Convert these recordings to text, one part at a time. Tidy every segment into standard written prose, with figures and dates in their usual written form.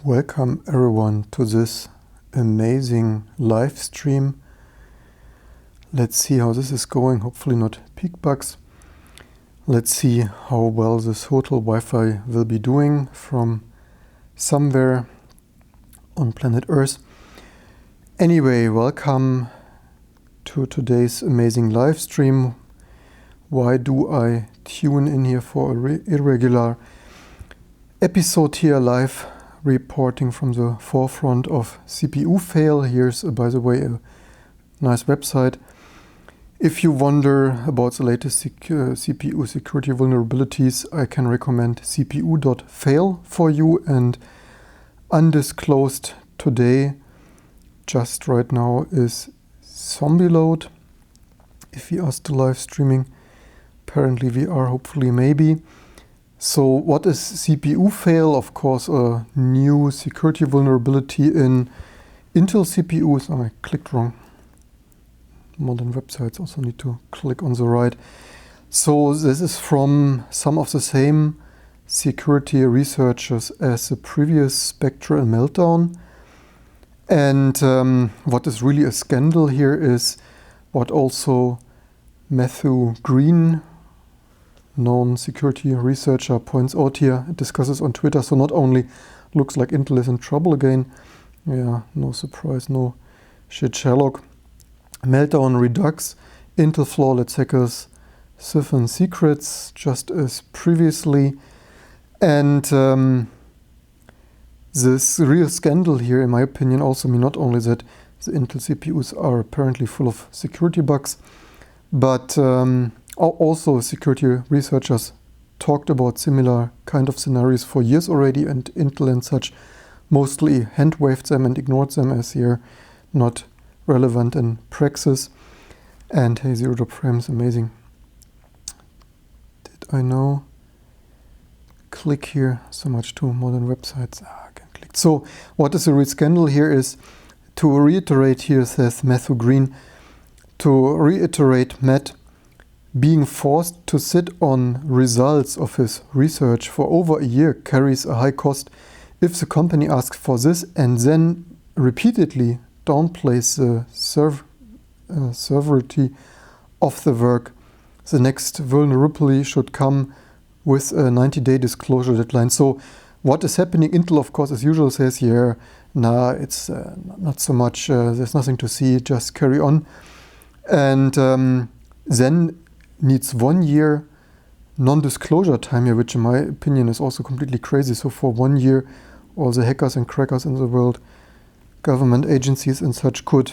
Welcome everyone to this amazing live stream. Let's see how this is going. Hopefully not peak bugs. Let's see how well this hotel Wi-Fi will be doing from somewhere on planet Earth. Anyway, welcome to today's amazing live stream. Why do I tune in here for a irregular episode here live? Reporting from the forefront of CPU fail. Here's, by the way, a nice website. If you wonder about the latest CPU security vulnerabilities, I can recommend cpu.fail for you, and undisclosed today, just right now, is ZombieLoad. If we are still live streaming, apparently we are, hopefully, maybe. So what is CPU fail? Of course, a new security vulnerability in Intel CPUs. Oh, I clicked wrong. Modern websites also need to click on the right. So this is from some of the same security researchers as the previous Spectre and Meltdown. And what is really a scandal here is what also Matthew Green, known security researcher, points out here, discusses on Twitter. So not only looks like Intel is in trouble again, yeah, no surprise, no shit Sherlock. Meltdown Redux, Intel flawless hackers, siphon secrets, just as previously. And this real scandal here, in my opinion, also mean not only that the Intel CPUs are apparently full of security bugs, but also security researchers talked about similar kind of scenarios for years already, and Intel and such mostly hand-waved them and ignored them as they're not relevant in praxis. And hey, 0 frames, amazing. Did I know? Click here, so much to modern websites. I can click. So what is the real scandal here is, to reiterate here, says Matthew Green, to reiterate, Matt, being forced to sit on results of his research for over a year carries a high cost. If the company asks for this and then repeatedly downplays the severity of the work, the next vulnerability should come with a 90-day disclosure deadline. So what is happening? Intel, of course, as usual, says, yeah, nah, it's not so much, there's nothing to see, just carry on. And then needs 1 year non-disclosure time here, which in my opinion is also completely crazy. So for 1 year, all the hackers and crackers in the world, government agencies and such, could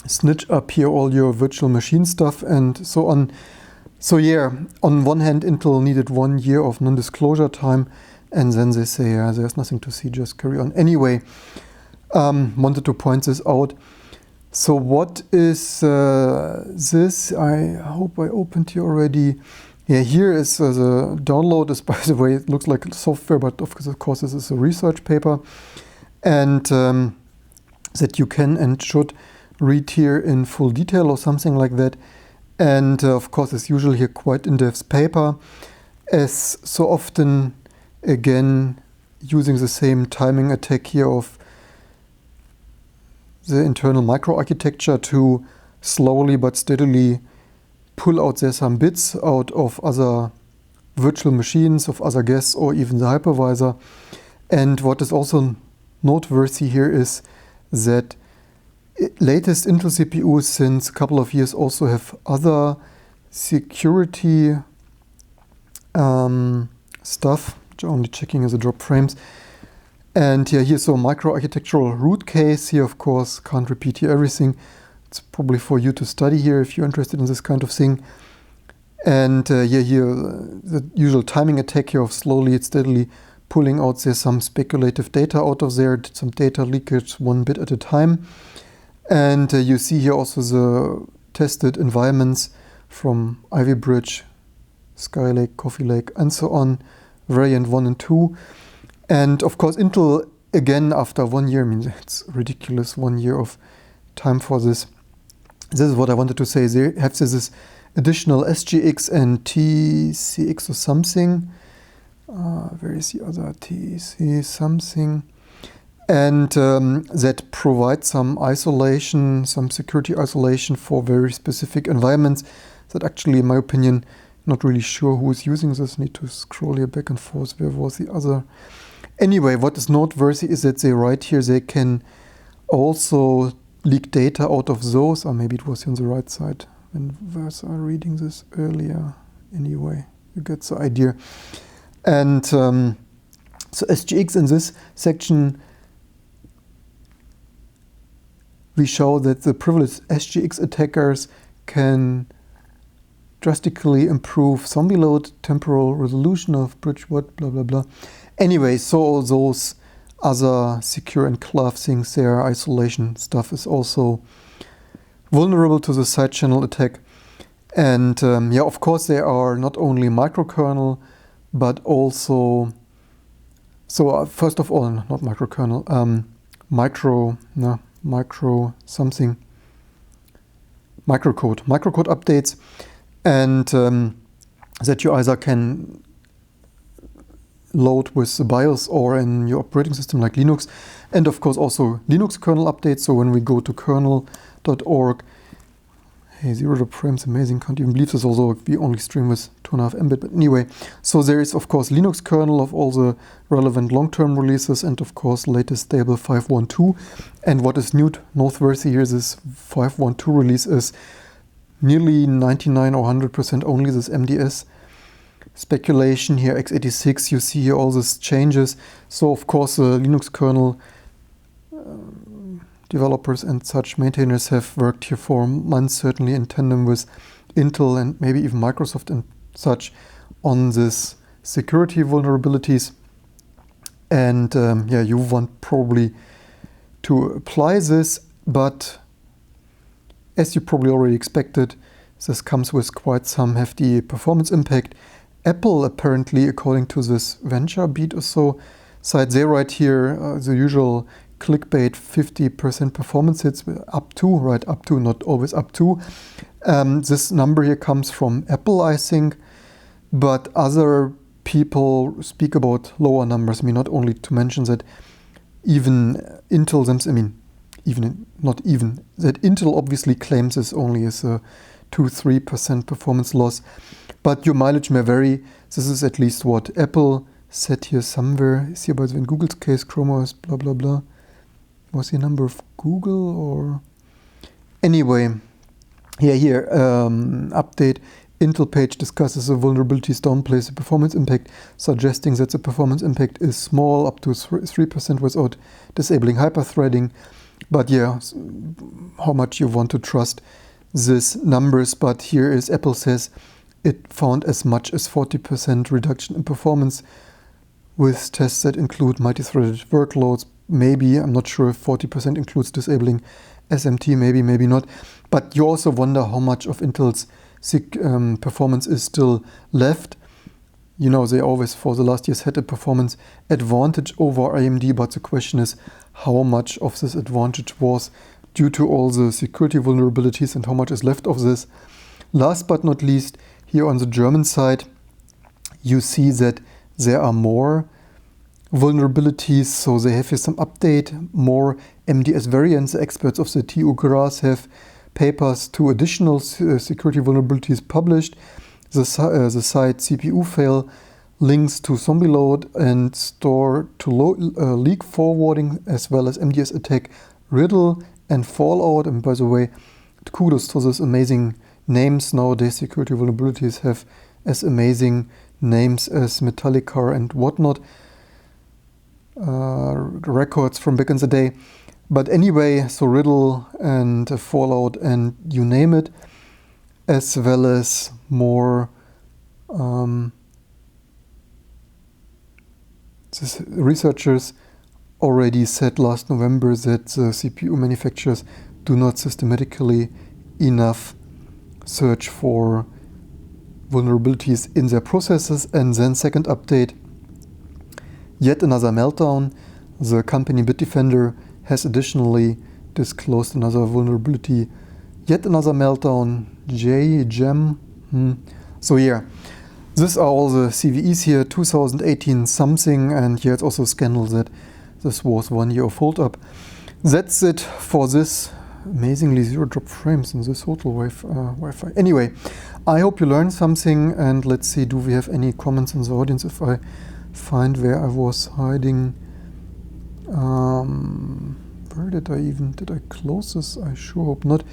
snitch up here all your virtual machine stuff and so on. So yeah, on one hand, Intel needed 1 year of non-disclosure time, and then they say, yeah, there's nothing to see, just carry on. Anyway, wanted to point this out. So what is this? I hope I opened here already. Yeah, here is the download. Is, by the way, it looks like software, but of course this is a research paper, and that you can and should read here in full detail or something like that. And of course, as usual here, quite in-depth paper, as so often, again, using the same timing attack here of the internal microarchitecture to slowly but steadily pull out there some bits out of other virtual machines, of other guests, or even the hypervisor. And what is also noteworthy here is that latest Intel CPUs since a couple of years also have other security stuff, which I'm only checking as a drop frames. And yeah, here's a microarchitectural root case. Here, of course, can't repeat here everything. It's probably for you to study here if you're interested in this kind of thing. And yeah, here, the usual timing attack here of slowly and steadily pulling out there some speculative data out of there, some data leakage 1 bit at a time. And you see here also the tested environments from Ivy Bridge, Skylake, Coffee Lake, and so on, variant 1 and 2. And of course, Intel, again, after 1 year, I mean, it's ridiculous, 1 year of time for this. This is what I wanted to say. They have this additional SGX and TCX or something. Where is the other TC something? and that provides some isolation, some security isolation for very specific environments that actually, in my opinion, not really sure who is using this. Need to scroll here back and forth. Where was the other? Anyway, what is noteworthy is that they write here they can also leak data out of those, or maybe it was on the right side when was I reading this earlier. Anyway, you get the idea. And so SGX in this section, we show that the privileged SGX attackers can drastically improve ZombieLoad, temporal resolution of bridge, what, blah, blah, blah. Anyway, so all those other secure enclave things there, isolation stuff is also vulnerable to the side channel attack. And yeah, of course, they are not only microkernel, but also, so first of all, not microkernel, microcode updates, and that you either can load with the BIOS or in your operating system like Linux, and of course also Linux kernel updates. So when we go to kernel.org, hey, 0 frames, amazing, can't even believe this, although we only stream with 2.5 Mbit, but anyway, so there is of course Linux kernel of all the relevant long-term releases, and of course latest stable 5.1.2, and what is noteworthy here, this 5.1.2 release is nearly 99 or 100% only this MDS speculation here, x86, you see here all these changes. So of course the Linux kernel developers and such maintainers have worked here for months, certainly in tandem with Intel and maybe even Microsoft and such, on this security vulnerabilities. And yeah, you want probably to apply this, but as you probably already expected, this comes with quite some hefty performance impact. Apple apparently, according to this Venture Beat or so site, they write here the usual clickbait 50% performance hits, up to, right, up to, not always up to. This number here comes from Apple, I think, but other people speak about lower numbers. I mean, not only to mention that even Intel, that Intel obviously claims this only as a 2-3% performance loss, but your mileage may vary. This is at least what Apple said here somewhere. Is here, by the way, in Google's case, Chrome OS, blah, blah, blah. Was the number of Google or? Anyway, here, update. Intel page discusses the vulnerabilities, downplays the performance impact, suggesting that the performance impact is small, up to 3% without disabling hyperthreading. But yeah, how much you want to trust these numbers. But here is Apple says it found as much as 40% reduction in performance with tests that include multi-threaded workloads. Maybe, I'm not sure if 40% includes disabling SMT, maybe not. But you also wonder how much of Intel's performance is still left. You know, they always for the last years had a performance advantage over AMD, but the question is how much of this advantage was due to all the security vulnerabilities and how much is left of this. Last but not least, here on the German side, you see that there are more vulnerabilities, so they have here some update, more MDS variants. The experts of the TU Graz have papers to additional security vulnerabilities published. The site CPU fail links to ZombieLoad and store to leak forwarding, as well as MDS attack, Riddle and Fallout. And by the way, kudos to those amazing names. Nowadays security vulnerabilities have as amazing names as Metallica and whatnot, records from back in the day. But anyway, so Riddle and Fallout and you name it, as well as more researchers already said last November that the CPU manufacturers do not systematically enough search for vulnerabilities in their processes. And then second update, yet another meltdown. The company Bitdefender has additionally disclosed another vulnerability, yet another meltdown, JGEM. So yeah, these are all the CVEs here, 2018 something, and here it's also a scandal that this was 1 year of hold up. That's it for this amazingly zero drop frames in this hotel Wi-Fi. Anyway, I hope you learned something, and let's see, do we have any comments in the audience if I find where I was hiding. Where did I close this? I sure hope not.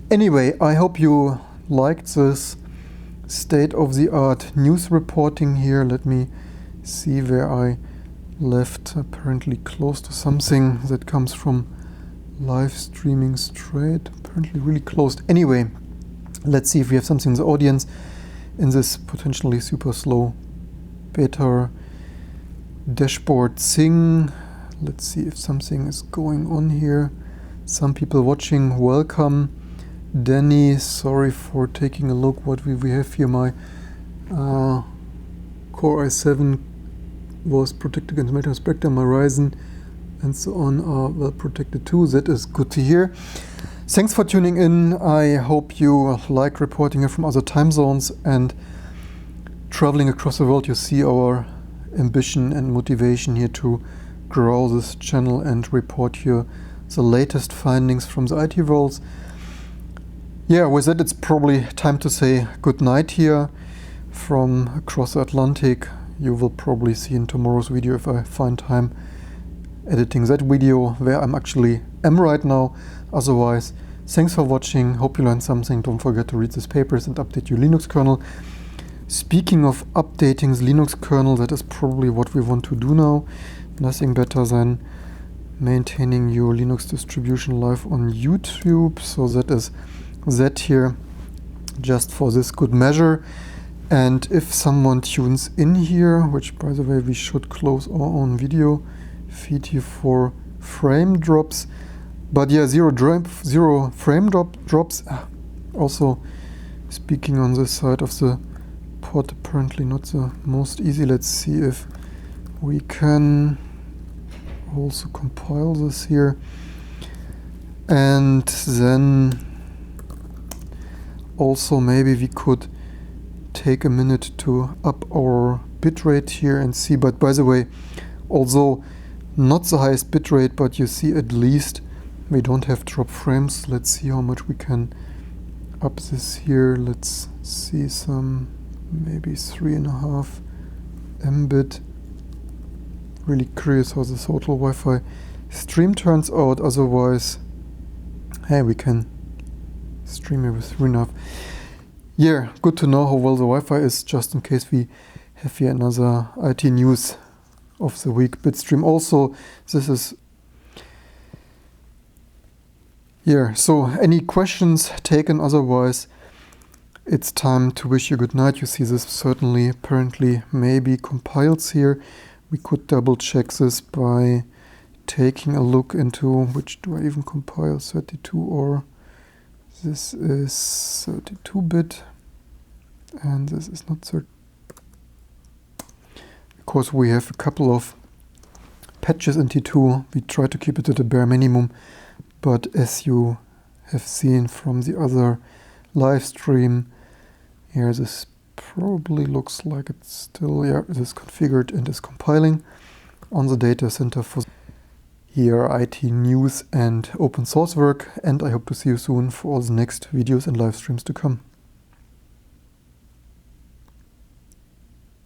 Anyway, I hope you liked this state-of-the-art news reporting here. Let me see where I left, apparently close to something that comes from live streaming straight, apparently really closed. Anyway, let's see if we have something in the audience in this potentially super slow beta dashboard thing. Let's see if something is going on here. Some people watching, welcome. Danny, sorry for taking a look what we have here. My Core i7 was protected against Meta Spectrum, my Ryzen and so on are well protected too. That is good to hear. Thanks for tuning in. I hope you like reporting here from other time zones and traveling across the world. You see our ambition and motivation here to grow this channel and report here the latest findings from the IT worlds. Yeah, with that it's probably time to say good night here from across the Atlantic. You will probably see in tomorrow's video, if I find time, editing that video where I'm actually am right now. Otherwise, thanks for watching. Hope you learned something. Don't forget to read these papers and update your Linux kernel. Speaking of updating the Linux kernel, that is probably what we want to do now. Nothing better than maintaining your Linux distribution live on YouTube. So that is that here, just for this good measure. And if someone tunes in here, which by the way we should close our own video feed here for frame drops, but yeah, zero frame drops. Also speaking on this side of the pod, apparently not the most easy. Let's see if we can also compile this here, and then also maybe we could take a minute to up our bitrate here and see. But by the way, although not the highest bitrate, but you see at least we don't have drop frames. Let's see how much we can up this here. Let's see, some maybe 3.5 Mbit. Really curious how this total Wi-Fi stream turns out. Otherwise, hey, we can stream here with 3.5. Yeah, good to know how well the Wi-Fi is, just in case we have here another IT news of the week bitstream. Also, this is yeah, so any questions taken? Otherwise, it's time to wish you good night. You see this certainly apparently maybe compiles here. We could double check this by taking a look into which do I even compile, 32 or this is 32-bit, and this is not 30. Because we have a couple of patches in T2, we try to keep it at a bare minimum, but as you have seen from the other live stream, here this probably looks like it's still, yeah, it is configured and is compiling on the data center for here IT news and open source work, and I hope to see you soon for all the next videos and live streams to come.